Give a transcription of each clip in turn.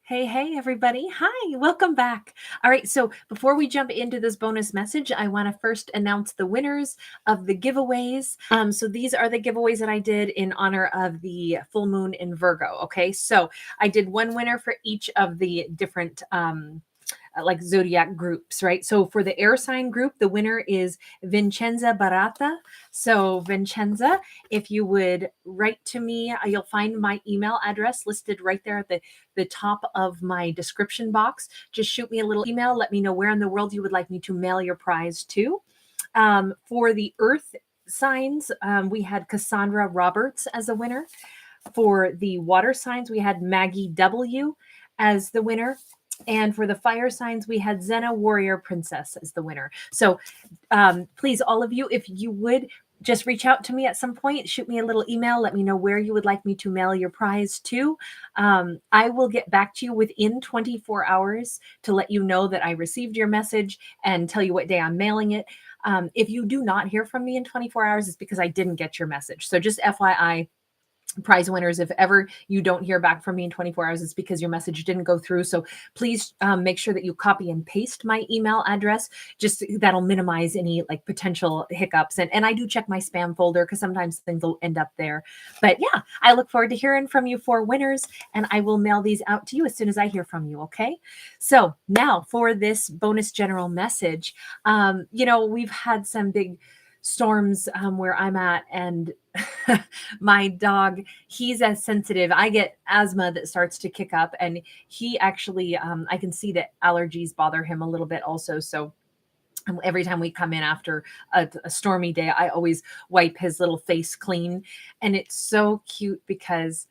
Hey, everybody. Hi, welcome back. All right, so before we jump into this bonus message, I want to first announce the winners of the giveaways. So these are the giveaways that I did in honor of the full moon in Virgo. Okay, so I did one winner for each of the different like zodiac groups, right? So for the air sign group, the winner is Vincenza Barratta. So Vincenza, if you would write to me, you'll find my email address listed right there at the top of my description box. Just shoot me a little email. Let me know where in the world you would like me to mail your prize to. For the earth signs, we had Kassandra Roberts as a winner. For the water signs, we had Maggie W as the winner. And for the fire signs, we had Zenna Warrior Princess as the winner. So please, all of you, if you would just reach out to me at some point, shoot me a little email, let me know where you would like me to mail your prize to. I will get back to you within 24 hours to let you know that I received your message and tell you what day I'm mailing it. If you do not hear from me in 24 hours, it's because I didn't get your message. So just FYI, prize winners, if ever you don't hear back from me in 24 hours, it's because your message didn't go through. So please make sure that you copy and paste my email address. Just that'll minimize any like potential hiccups. And I do check my spam folder because sometimes things will end up there. But yeah, I look forward to hearing from you for winners, and I will mail these out to you as soon as I hear from you. Okay. So now for this bonus general message, we've had some big storms where I'm at, and my dog, he's as sensitive. I get asthma that starts to kick up, and he actually, I can see that allergies bother him a little bit also. So every time we come in after a stormy day, I always wipe his little face clean. And it's so cute because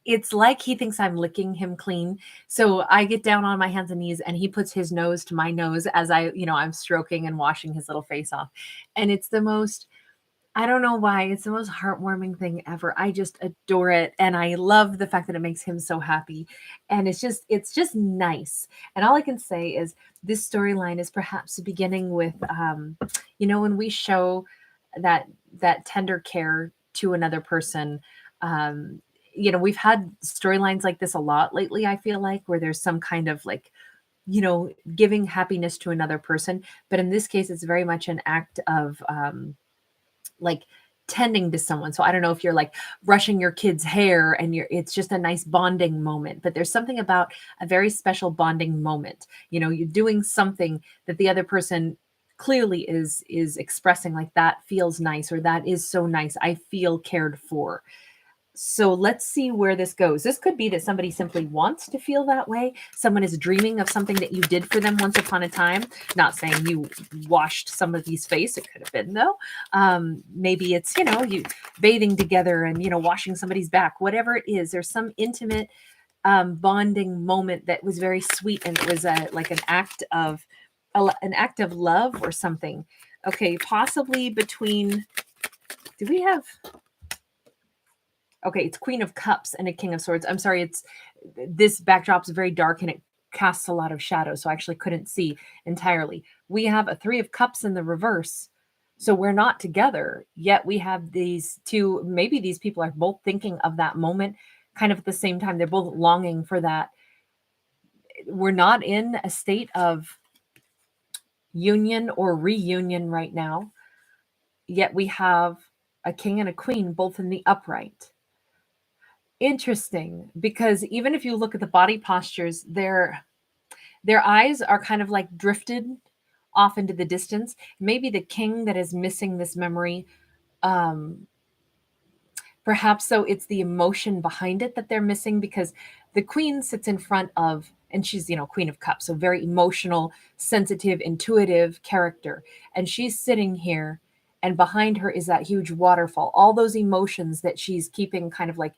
it's like he thinks I'm licking him clean. So I get down on my hands and knees, and he puts his nose to my nose as I'm stroking and washing his little face off. And it's the most, I don't know why, it's the most heartwarming thing ever. I just adore it. And I love the fact that it makes him so happy. And it's just nice. And all I can say is this storyline is perhaps beginning with, when we show that tender care to another person. We've had storylines like this a lot lately, I feel like, where there's some kind of like, giving happiness to another person. But in this case, it's very much an act of, like tending to someone. So I don't know if you're like brushing your kid's hair and it's just a nice bonding moment, but there's something about a very special bonding moment. You're doing something that the other person clearly is expressing, like that feels nice, or that is so nice. I feel cared for. So let's see where this goes. This could be that somebody simply wants to feel that way. Someone is dreaming of something that you did for them once upon a time. Not saying you washed somebody's face. It could have been, though. Maybe it's, you bathing together and, washing somebody's back. Whatever it is, there's some intimate bonding moment that was very sweet, and it was like an act of love or something. Okay, possibly between, do we have... Okay, it's Queen of Cups and a King of Swords. I'm sorry, this backdrop's very dark and it casts a lot of shadow, so I actually couldn't see entirely. We have a Three of Cups in the reverse, so we're not together, yet we have these two, maybe these people are both thinking of that moment kind of at the same time. They're both longing for that. We're not in a state of union or reunion right now, yet we have a king and a queen both in the upright. Interesting, because even if you look at the body postures, their eyes are kind of like drifted off into the distance. Maybe the king that is missing this memory, perhaps so it's the emotion behind it that they're missing, because the queen sits in front of, and she's, Queen of Cups, so very emotional, sensitive, intuitive character. And she's sitting here, and behind her is that huge waterfall, all those emotions that she's keeping kind of like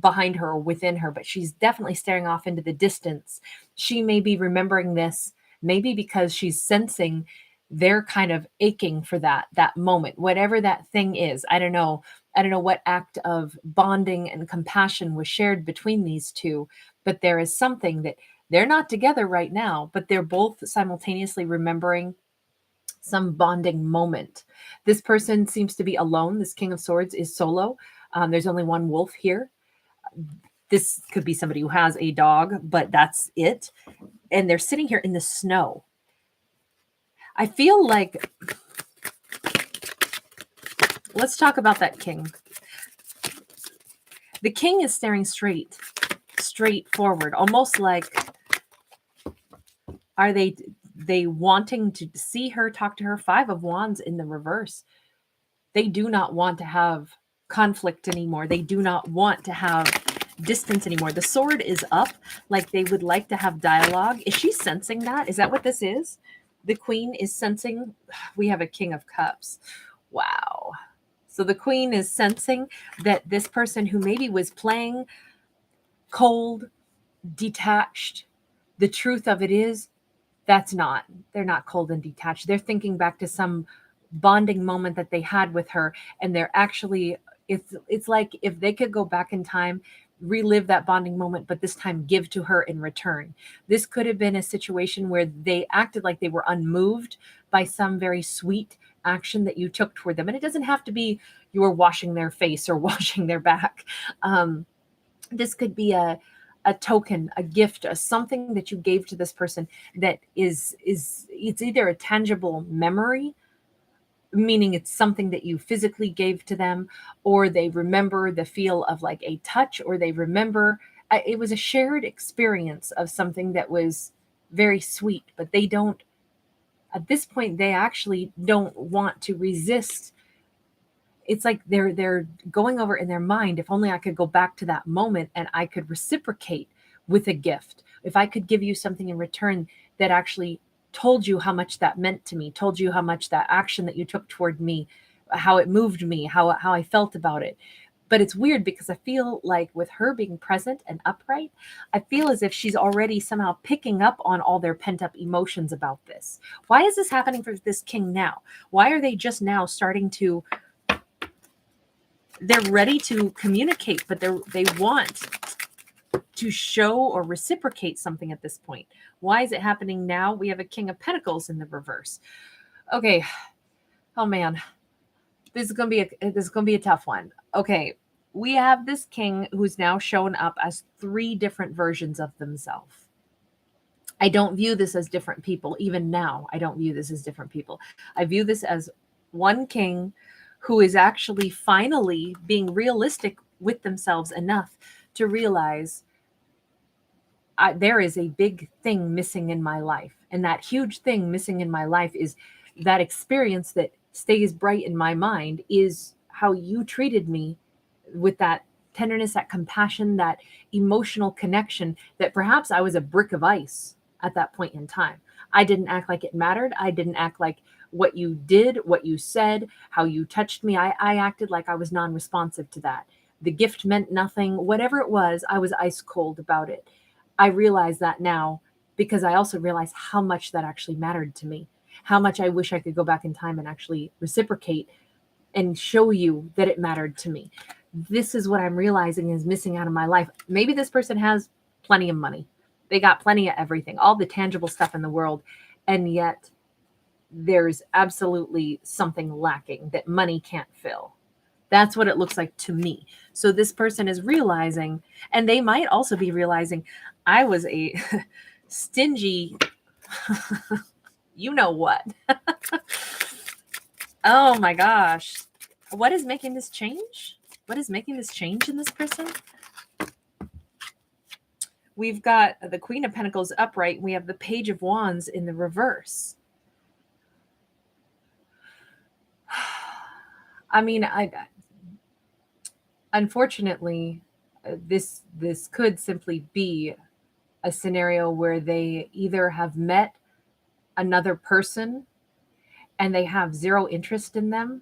behind her or within her, but she's definitely staring off into the distance. She may be remembering this, maybe because she's sensing they're kind of aching for that moment, whatever that thing is. I don't know what act of bonding and compassion was shared between these two, but there is something that they're not together right now, but they're both simultaneously remembering some bonding moment. This person seems to be alone. This King of Swords is solo. There's only one wolf here. This could be somebody who has a dog, but that's it. And they're sitting here in the snow. I feel like, let's talk about that king. The king is staring straight forward, almost like, are they wanting to see her, talk to her? 5 of Wands in the reverse. They do not want to have conflict anymore. They do not want to have distance anymore. The sword is up, like they would like to have dialogue. Is she sensing that? Is that what this is? The queen is sensing. We have a King of Cups. Wow. So the queen is sensing that this person who maybe was playing cold, detached, the truth of it is, they're not cold and detached. They're thinking back to some bonding moment that they had with her, and they're actually, it's like if they could go back in time, relive that bonding moment, but this time give to her in return. This could have been a situation where they acted like they were unmoved by some very sweet action that you took toward them. And it doesn't have to be you were washing their face or washing their back. This could be a token, a gift, something that you gave to this person that is it's either a tangible memory, meaning it's something that you physically gave to them, or they remember the feel of like a touch, or they remember it was a shared experience of something that was very sweet, but they don't, at this point, they actually don't want to resist. It's like they're going over in their mind, if only I could go back to that moment and I could reciprocate with a gift. If I could give you something in return that actually told you how much that meant to me, told you how much that action that you took toward me, how it moved me, how I felt about it. But it's weird because I feel like with her being present and upright, I feel as if she's already somehow picking up on all their pent up emotions about this. Why is this happening for this king now? Why are they just now starting to, they're ready to communicate, but they want to show or reciprocate something at this point. Why is it happening now? We have a King of Pentacles in the reverse. Okay. Oh man. This is going to be a tough one. Okay. We have this king who's now shown up as 3 different versions of themselves. I don't view this as different people. Even now, I don't view this as different people. I view this as one king who is actually finally being realistic with themselves enough to realize there is a big thing missing in my life. And that huge thing missing in my life is that experience that stays bright in my mind is how you treated me with that tenderness, that compassion, that emotional connection, that perhaps I was a brick of ice at that point in time. I didn't act like it mattered. I didn't act like what you did, what you said, how you touched me. I acted like I was non-responsive to that. The gift meant nothing. Whatever it was, I was ice cold about it. I realize that now because I also realize how much that actually mattered to me, how much I wish I could go back in time and actually reciprocate and show you that it mattered to me. This is what I'm realizing is missing out of my life. Maybe this person has plenty of money. They got plenty of everything, all the tangible stuff in the world. And yet there's absolutely something lacking that money can't fill. That's what it looks like to me. So this person is realizing, and they might also be realizing, I was a stingy, you know what? Oh my gosh. What is making this change? What is making this change in this person? We've got the Queen of Pentacles upright. We have the Page of Wands in the reverse. I mean, unfortunately, this could simply be a scenario where they either have met another person and they have zero interest in them.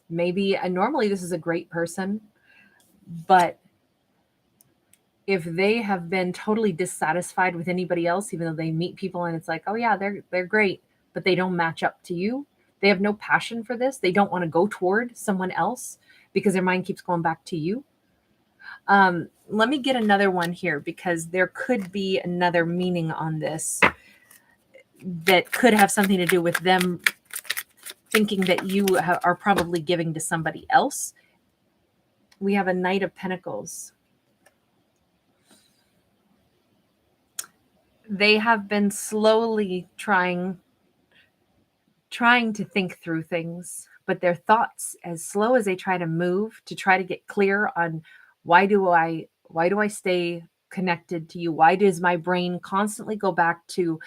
Maybe, and normally this is a great person, but if they have been totally dissatisfied with anybody else, even though they meet people and it's like, oh yeah, they're great, but they don't match up to you. They have no passion for this. They don't want to go toward someone else because their mind keeps going back to you. Let me get another one here because there could be another meaning on this that could have something to do with them thinking that you are probably giving to somebody else. We have a Knight of Pentacles. they have been slowly trying to think through things, but their thoughts, as slow as they try to move to try to get clear on why do I stay connected to you? Why does my brain constantly go back to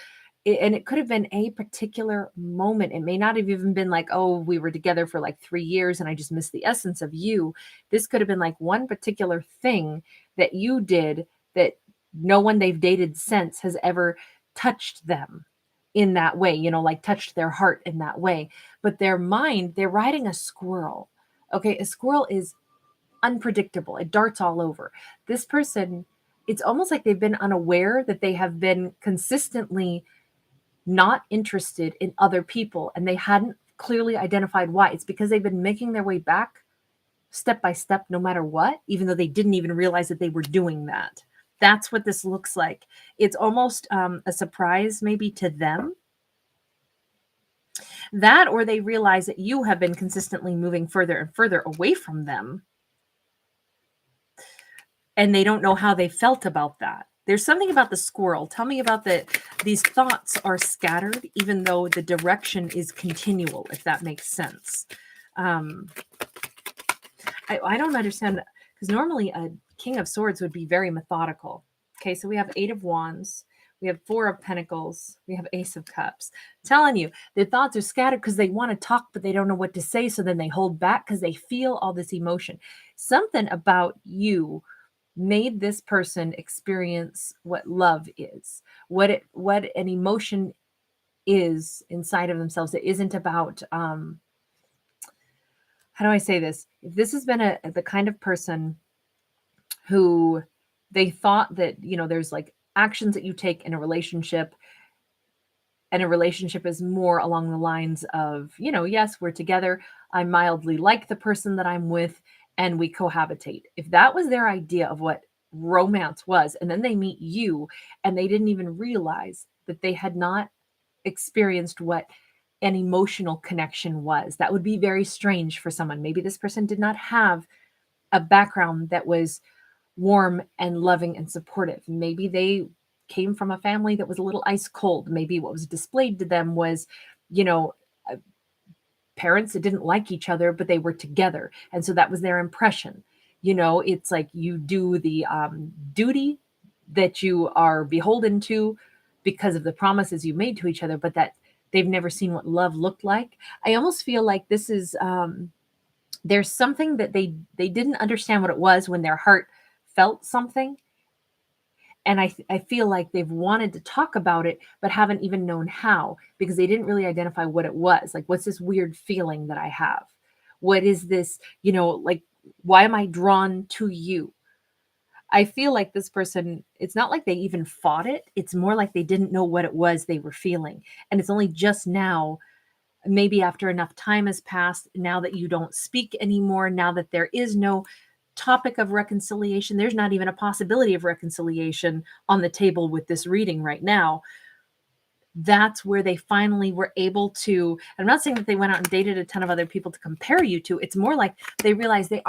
it? And it could have been a particular moment. It may not have even been like, oh, we were together for like 3 years and I just missed the essence of you. This could have been like one particular thing that you did that no one they've dated since has ever touched them in that way, like touched their heart in that way. But their mind, they're riding a squirrel. Okay, a squirrel is unpredictable. It darts all over. This person, it's almost like they've been unaware that they have been consistently not interested in other people and they hadn't clearly identified why. It's because they've been making their way back step by step, no matter what, even though they didn't even realize that they were doing that. That's what this looks like. It's almost a surprise maybe to them. That, or they realize that you have been consistently moving further and further away from them. And they don't know how they felt about that. There's something about the squirrel. Tell me about these thoughts are scattered, even though the direction is continual, if that makes sense. I don't understand, because normally a King of Swords would be very methodical. Okay, so we have 8 of Wands. We have 4 of Pentacles. We have Ace of Cups. I'm telling you, their thoughts are scattered because they want to talk, but they don't know what to say. So then they hold back because they feel all this emotion. Something about you made this person experience what love is, what an emotion is inside of themselves. It isn't about, how do I say this? If this has been the kind of person who they thought that, there's like actions that you take in a relationship, and a relationship is more along the lines of, yes, we're together. I mildly like the person that I'm with and we cohabitate. If that was their idea of what romance was, and then they meet you and they didn't even realize that they had not experienced what an emotional connection was, that would be very strange for someone. Maybe this person did not have a background that was warm and loving and supportive. Maybe they came from a family that was a little ice cold. Maybe what was displayed to them was, parents that didn't like each other, but they were together. And so that was their impression. It's like you do the duty that you are beholden to because of the promises you made to each other, but that they've never seen what love looked like. I almost feel like this is, there's something that they didn't understand what it was when their heart felt something. And I feel like they've wanted to talk about it, but haven't even known how, because they didn't really identify what it was. Like, what's this weird feeling that I have? What is this, like, why am I drawn to you? I feel like this person, it's not like they even fought it. It's more like they didn't know what it was they were feeling. And it's only just now, maybe after enough time has passed, now that you don't speak anymore, now that there is no topic of reconciliation, there's not even a possibility of reconciliation on the table with this reading right now. That's where they finally were able to, I'm not saying that they went out and dated a ton of other people to compare you to. It's more like they realize they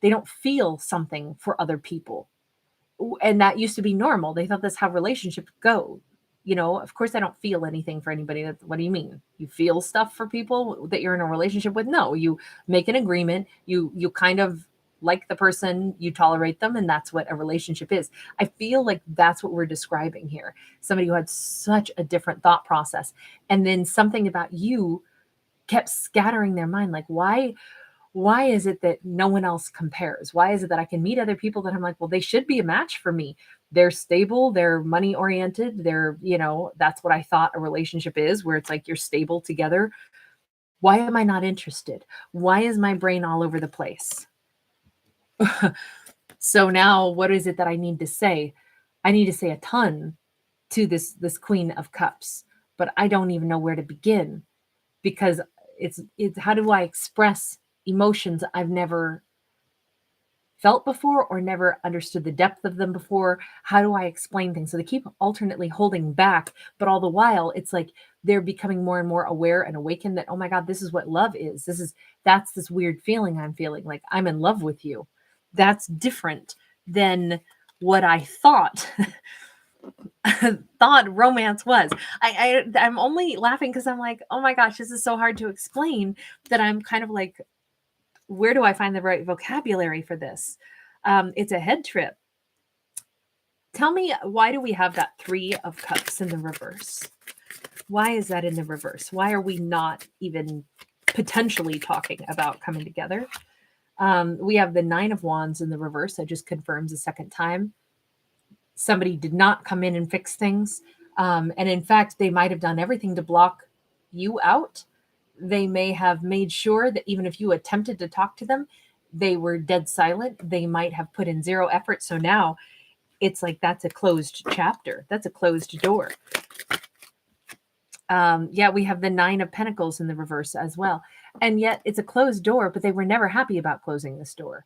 don't feel something for other people. And that used to be normal. They thought that's how relationships go. Of course I don't feel anything for anybody. What do you mean? You feel stuff for people that you're in a relationship with? No, you make an agreement. You kind of like the person, you tolerate them, and that's what a relationship is. I feel like that's what we're describing here. Somebody who had such a different thought process. And then something about you kept scattering their mind. Like, why is it that no one else compares? Why is it that I can meet other people that I'm like, well, they should be a match for me. They're stable, they're money oriented, they're, that's what I thought a relationship is, where it's like you're stable together. Why am I not interested? Why is my brain all over the place? So now what is it that I need to say? I need to say a ton to this Queen of Cups, but I don't even know where to begin, because it's how do I express emotions I've never felt before or never understood the depth of them before? How do I explain things? So they keep alternately holding back, but all the while it's like they're becoming more and more aware and awakened that, oh my God, this is what love is. That's this weird feeling I'm feeling, like I'm in love with you. That's different than what I thought thought romance was. I'm only laughing because I'm like, oh my gosh, this is so hard to explain that I'm kind of like, where do I find the right vocabulary for this? It's a head trip. Tell me, why do we have that 3 of Cups in the reverse? Why is that in the reverse? Why are we not even potentially talking about coming together? We have the 9 of Wands in the reverse. That just confirms a second time. Somebody did not come in and fix things. And in fact, they might have done everything to block you out. They may have made sure that even if you attempted to talk to them, they were dead silent. They might have put in 0 effort. So now it's like, that's a closed chapter. That's a closed door. Yeah, we have the 9 of Pentacles in the reverse as well. And yet it's a closed door, but they were never happy about closing this door.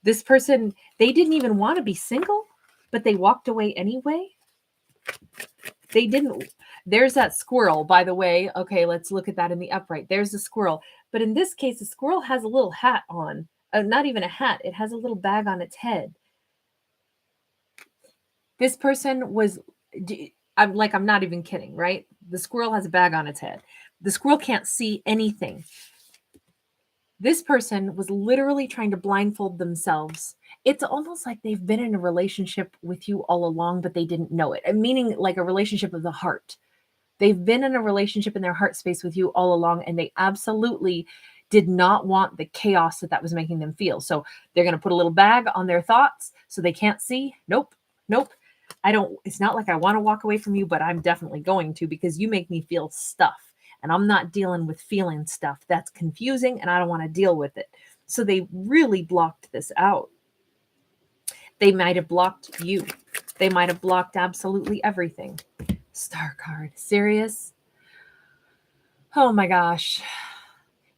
This person, they didn't even want to be single, but they walked away anyway. They didn't. There's that squirrel, by the way. Okay, let's look at that in the upright. There's the squirrel. But in this case, the squirrel has a little hat on. Not even a hat. It has a little bag on its head. This person was, I'm not even kidding, right? The squirrel has a bag on its head. The squirrel can't see anything. This person was literally trying to blindfold themselves. It's almost like they've been in a relationship with you all along, but they didn't know it. Meaning like a relationship of the heart. They've been in a relationship in their heart space with you all along, and they absolutely did not want the chaos that was making them feel. So they're going to put a little bag on their thoughts so they can't see. Nope. It's not like I want to walk away from you, but I'm definitely going to, because you make me feel stuff. And I'm not dealing with feeling stuff. That's confusing, and I don't want to deal with it. So they really blocked this out. They might have blocked you. They might have blocked absolutely everything. Star card. Serious? Oh my gosh.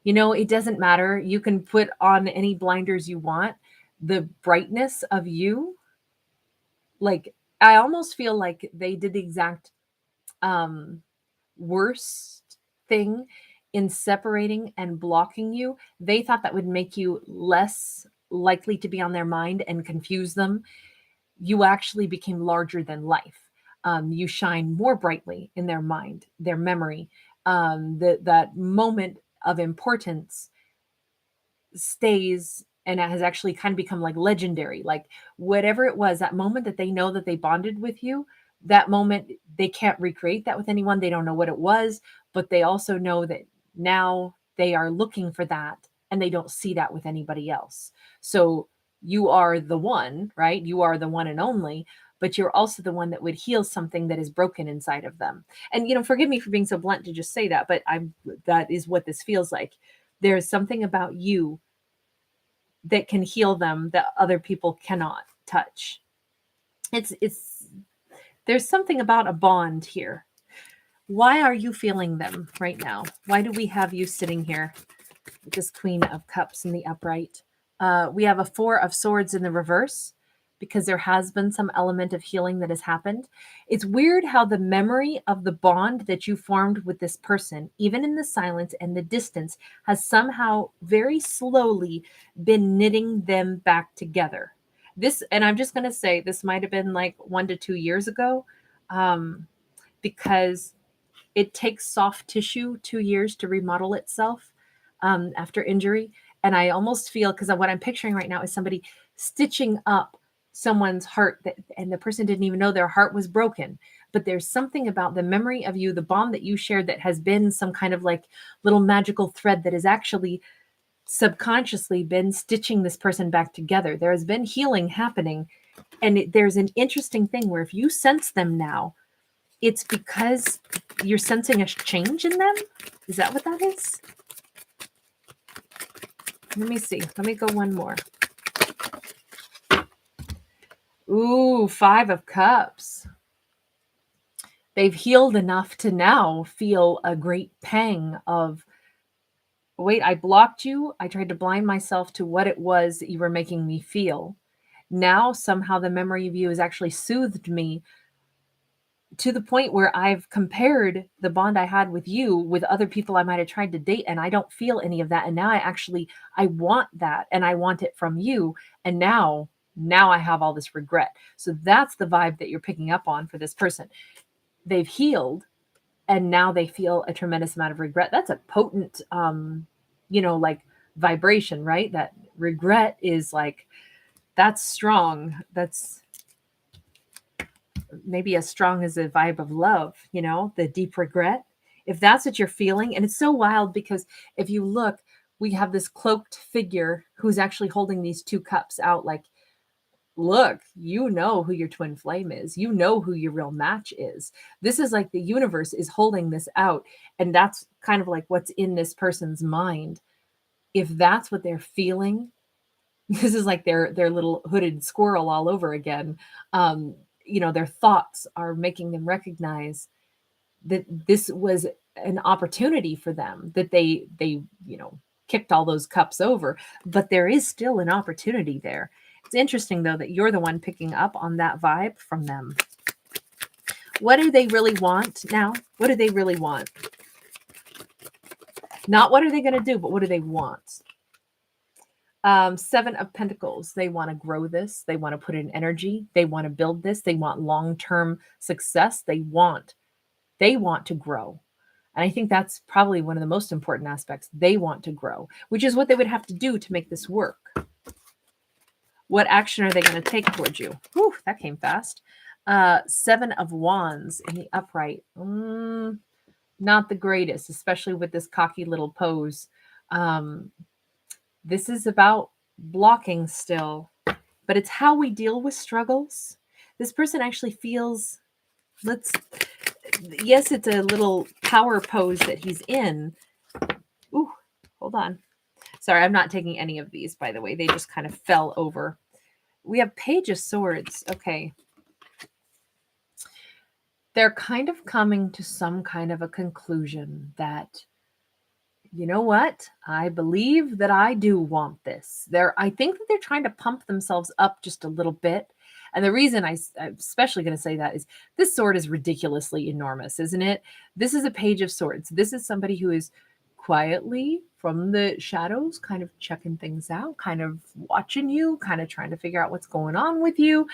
It doesn't matter. You can put on any blinders you want. The brightness of you, like, I almost feel like they did the exact worst thing in separating and blocking you. They thought that would make you less likely to be on their mind and confuse them. You actually became larger than life. You shine more brightly in their mind, their memory. That moment of importance stays, and it has actually kind of become like legendary. Like whatever it was, that moment that they know that they bonded with you, that moment, they can't recreate that with anyone. They don't know what it was, but they also know that now they are looking for that, and they don't see that with anybody else. So you are the one, right? You are the one and only, but you're also the one that would heal something that is broken inside of them. And, forgive me for being so blunt to just say that, but that is what this feels like. There's something about you that can heal them that other people cannot touch. There's something about a bond here. Why are you feeling them right now? Why do we have you sitting here with this Queen of Cups in the upright? We have a 4 of Swords in the reverse, because there has been some element of healing that has happened. It's weird how the memory of the bond that you formed with this person, even in the silence and the distance, has somehow very slowly been knitting them back together. And I'm just going to say, this might have been like 1 to 2 years ago, because it takes soft tissue 2 years to remodel itself after injury. And I almost feel, because what I'm picturing right now is somebody stitching up someone's heart, and the person didn't even know their heart was broken. But there's something about the memory of you, the bond that you shared, that has been some kind of like little magical thread that has actually subconsciously been stitching this person back together. There has been healing happening. And there's an interesting thing where if you sense them now, it's because you're sensing a change in them. Is that what that is? Let me see. Let me go one more. Ooh, 5 of Cups. They've healed enough to now feel a great pang of, wait, I blocked you. I tried to blind myself to what it was that you were making me feel. Now somehow the memory of you has actually soothed me to the point where I've compared the bond I had with you with other people I might have tried to date, and I don't feel any of that. And now I want that, and I want it from you. And now now I have all this regret. So that's the vibe that you're picking up on for this person. They've healed and now they feel a tremendous amount of regret. That's a potent, like vibration, right? That regret is like, that's strong. That's maybe as strong as a vibe of love, the deep regret. If that's what you're feeling, and it's so wild because if you look, we have this cloaked figure who's actually holding these two cups out like, look, you know who your twin flame is. You know who your real match is. This is like the universe is holding this out. And that's kind of like what's in this person's mind. If that's what they're feeling, this is like their little hooded squirrel all over again. Their thoughts are making them recognize that this was an opportunity for them, that they kicked all those cups over, but there is still an opportunity there. It's interesting, though, that you're the one picking up on that vibe from them. What do they really want now? What do they really want? Not what are they going to do, but what do they want? 7 of Pentacles. They want to grow this. They want to put in energy. They want to build this. They want long-term success. They want to grow. And I think that's probably one of the most important aspects. They want to grow, which is what they would have to do to make this work. What action are they going to take towards you? Whew, that came fast. 7 of Wands in the upright. Not the greatest, especially with this cocky little pose. This is about blocking still, but it's how we deal with struggles. This person actually feels, yes, it's a little power pose that he's in. Ooh, hold on. Sorry, I'm not taking any of these, by the way. They just kind of fell over. We have Page of Swords. Okay. They're kind of coming to some kind of a conclusion that, you know what? I believe that I do want this. I think that they're trying to pump themselves up just a little bit. And the reason I'm especially going to say that is this sword is ridiculously enormous, isn't it? This is a Page of Swords. This is somebody who is quietly from the shadows, kind of checking things out, kind of watching you, kind of trying to figure out what's going on with you,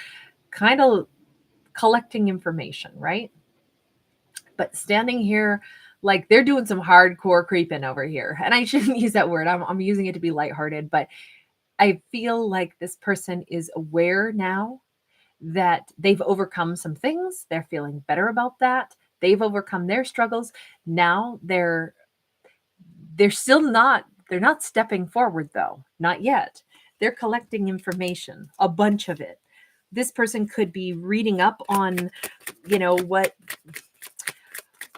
kind of collecting information, right? But standing here, like they're doing some hardcore creeping over here. And I shouldn't use that word. I'm using it to be lighthearted, but I feel like this person is aware now that they've overcome some things. They're feeling better about that. They've overcome their struggles. Now they're not stepping forward though. Not yet. They're collecting information, a bunch of it. This person could be reading up on,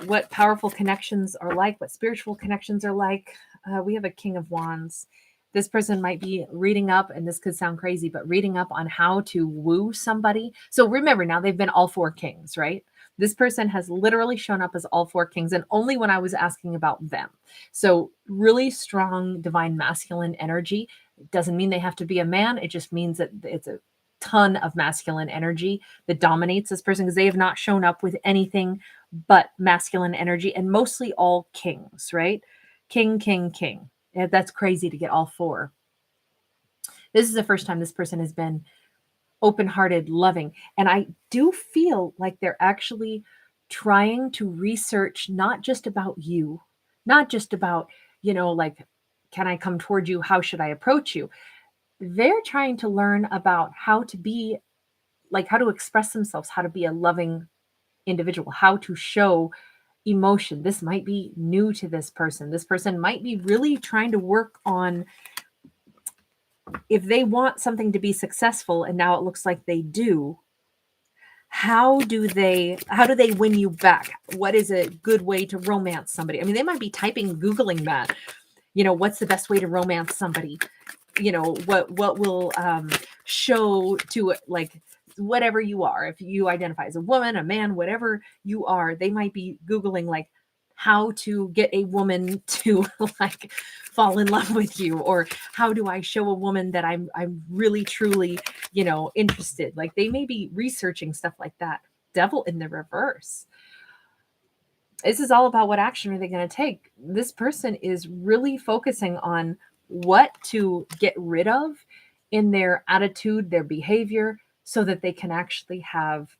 what powerful connections are like, what spiritual connections are like. We have a King of Wands. This person might be reading up, and this could sound crazy, but reading up on how to woo somebody. So remember, now they've been all 4 kings, right? This person has literally shown up as all 4 kings, and only when I was asking about them. So really strong divine masculine energy. It doesn't mean they have to be a man. It just means that it's a ton of masculine energy that dominates this person, because they have not shown up with anything but masculine energy, and mostly all kings, right? King, king, king. That's crazy to get all 4. This is the first time this person has been open-hearted, loving. And I do feel like they're actually trying to research not just about you, not just about, like, can I come toward you? How should I approach you? They're trying to learn about how to be, like, how to express themselves, how to be a loving individual, how to show emotion. This might be new to this person. This person might be really trying to work on, if they want something to be successful and now it looks like they do, how do they win you back? What is a good way to romance somebody? I mean, they might be Googling that, what's the best way to romance somebody? What will show to, like, whatever you are. If you identify as a woman, a man, whatever you are, they might be Googling, like, how to get a woman to, like, fall in love with you, or how do I show a woman that I'm really truly, interested. Like, they may be researching stuff like that. Devil in the reverse. This is all about what action are they going to take. This person is really focusing on what to get rid of in their attitude, their behavior, so that they can actually have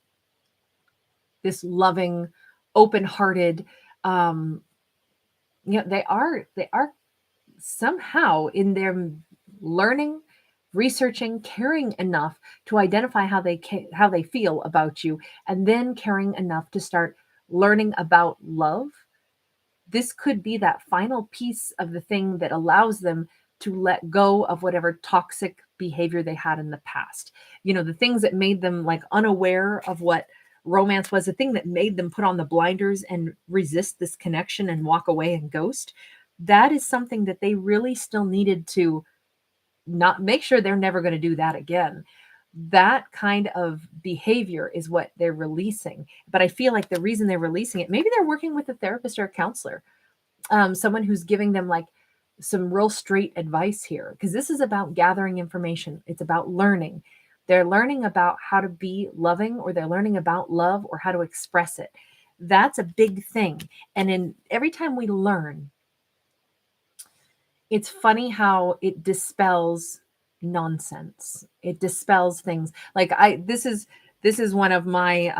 this loving, open-hearted, they are somehow in their learning, researching, caring enough to identify how they feel about you, and then caring enough to start learning about love. This could be that final piece of the thing that allows them to let go of whatever toxic behavior they had in the past. The things that made them like unaware of what romance was, the thing that made them put on the blinders and resist this connection and walk away and ghost. That is something that they really still needed to not make sure they're never going to do that again. That kind of behavior is what they're releasing. But I feel like the reason they're releasing it, maybe they're working with a therapist or a counselor, someone who's giving them like some real straight advice here, because this is about gathering information. It's about learning. They're learning about how to be loving, or they're learning about love, or how to express it. That's a big thing. And every time we learn, it's funny how it dispels nonsense. It dispels things. Like this is one of my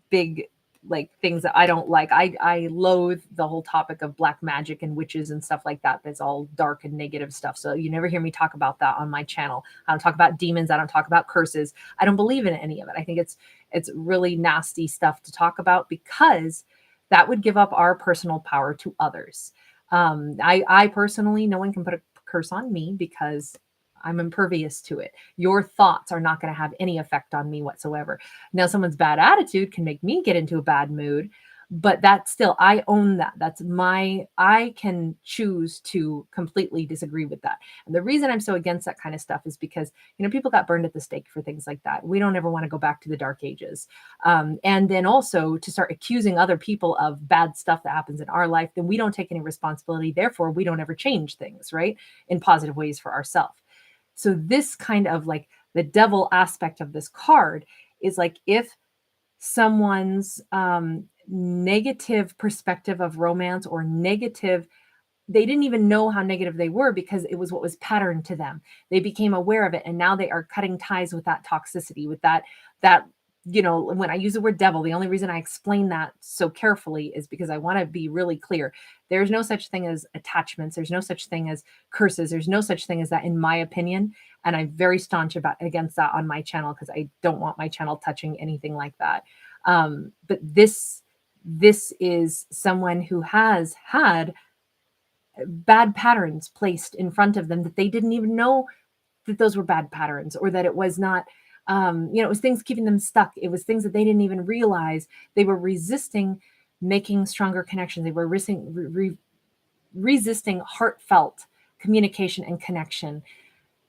big like things that I don't like. I loathe the whole topic of black magic and witches and stuff like that. That's all dark and negative stuff. So you never hear me talk about that on my channel. I don't talk about demons. I don't talk about curses. I don't believe in any of it. I think it's really nasty stuff to talk about, because that would give up our personal power to others. I personally, no one can put a curse on me because I'm impervious to it. Your thoughts are not going to have any effect on me whatsoever. Now, someone's bad attitude can make me get into a bad mood, but that's still, I own that. I can choose to completely disagree with that. And the reason I'm so against that kind of stuff is because, people got burned at the stake for things like that. We don't ever want to go back to the dark ages. And then also to start accusing other people of bad stuff that happens in our life, then we don't take any responsibility. Therefore, we don't ever change things, right? In positive ways for ourselves. So this kind of like the devil aspect of this card is like, if someone's negative perspective of romance, or negative, they didn't even know how negative they were because it was what was patterned to them. They became aware of it, and now they are cutting ties with that toxicity, with that when I use the word devil, the only reason I explain that so carefully is because I want to be really clear. There's no such thing as attachments. There's no such thing as curses. There's no such thing as that, in my opinion. And I'm very staunch against that on my channel, because I don't want my channel touching anything like that. But this is someone who has had bad patterns placed in front of them that they didn't even know that those were bad patterns, or that it was not, it was things keeping them stuck. It was things that they didn't even realize. They were resisting making stronger connections. They were resisting heartfelt communication and connection,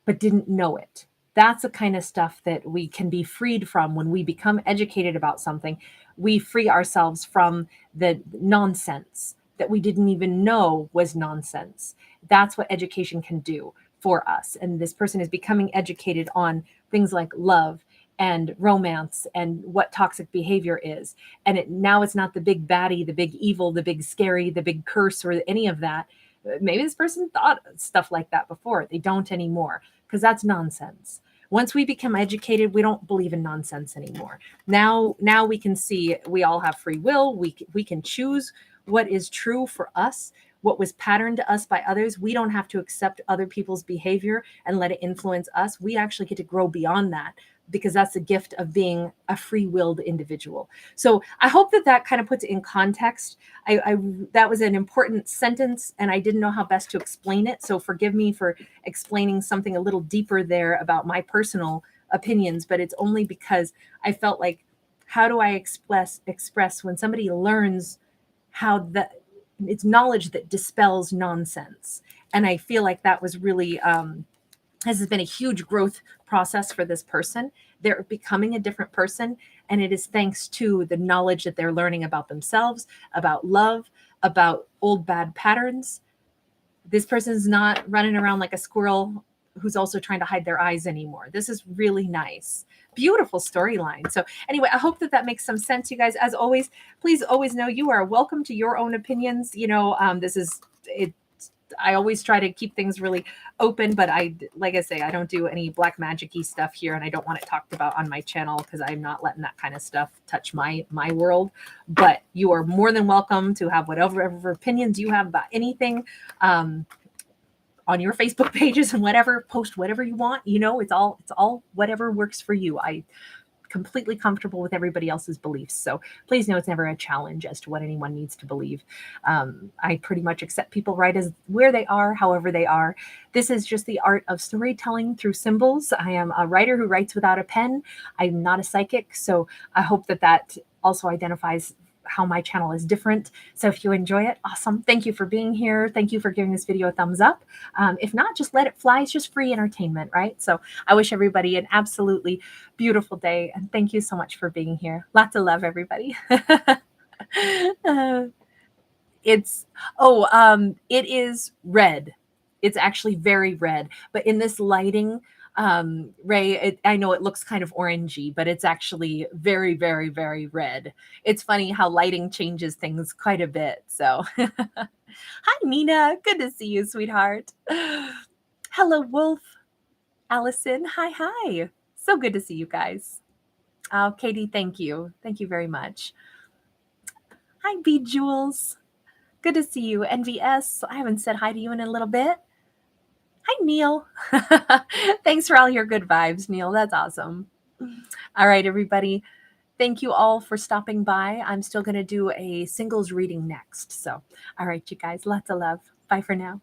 but didn't know it. That's the kind of stuff that we can be freed from when we become educated about something. We free ourselves from the nonsense that we didn't even know was nonsense. That's what education can do for us. And this person is becoming educated on things like love and romance and what toxic behavior is. And now it's not the big baddie, the big evil, the big scary, the big curse, or any of that. Maybe this person thought stuff like that before. They don't anymore, because that's nonsense. Once we become educated, we don't believe in nonsense anymore. Now we can see we all have free will. We can choose what is true for us, what was patterned to us by others. We don't have to accept other people's behavior and let it influence us. We actually get to grow beyond that, because that's the gift of being a free-willed individual. So I hope that kind of puts it in context. That was an important sentence, and I didn't know how best to explain it. So forgive me for explaining something a little deeper there about my personal opinions, but it's only because I felt like, how do I express when somebody learns how it's knowledge that dispels nonsense? And I feel like that was really, has been a huge growth process for this person. They're becoming a different person. And it is thanks to the knowledge that they're learning about themselves, about love, about old bad patterns. This person's not running around like a squirrel who's also trying to hide their eyes anymore. This is really nice. Beautiful storyline. So anyway, I hope that makes some sense, you guys. As always, please always know you are welcome to your own opinions. I always try to keep things really open, but like I say, I don't do any black magic-y stuff here, and I don't want it talked about on my channel because I'm not letting that kind of stuff touch my world. But you are more than welcome to have whatever opinions you have about anything. On your Facebook pages and whatever, post whatever you want. It's all whatever works for you. I completely comfortable with everybody else's beliefs. So please know it's never a challenge as to what anyone needs to believe. I pretty much accept people right as where they are, however they are. This is just the art of storytelling through symbols. I am a writer who writes without a pen. I'm not a psychic. So I hope that also identifies how my channel is different. So if you enjoy it, awesome. Thank you for being here. Thank you for giving this video a thumbs up. If not, just let it fly. It's just free entertainment, right? So I wish everybody an absolutely beautiful day. And thank you so much for being here. Lots of love, everybody. It is red. It's actually very red, but in this lighting, Ray, I know it looks kind of orangey, but it's actually very, very, very red. It's funny how lighting changes things quite a bit. So, hi, Nina. Good to see you, sweetheart. Hello, Wolf. Allison. Hi, hi. So good to see you guys. Oh, Katie, thank you. Thank you very much. Hi, B. Jules. Good to see you. NVS. I haven't said hi to you in a little bit. Hi, Neil. Thanks for all your good vibes, Neil. That's awesome. All right, everybody. Thank you all for stopping by. I'm still going to do a singles reading next. So, all right, you guys, lots of love. Bye for now.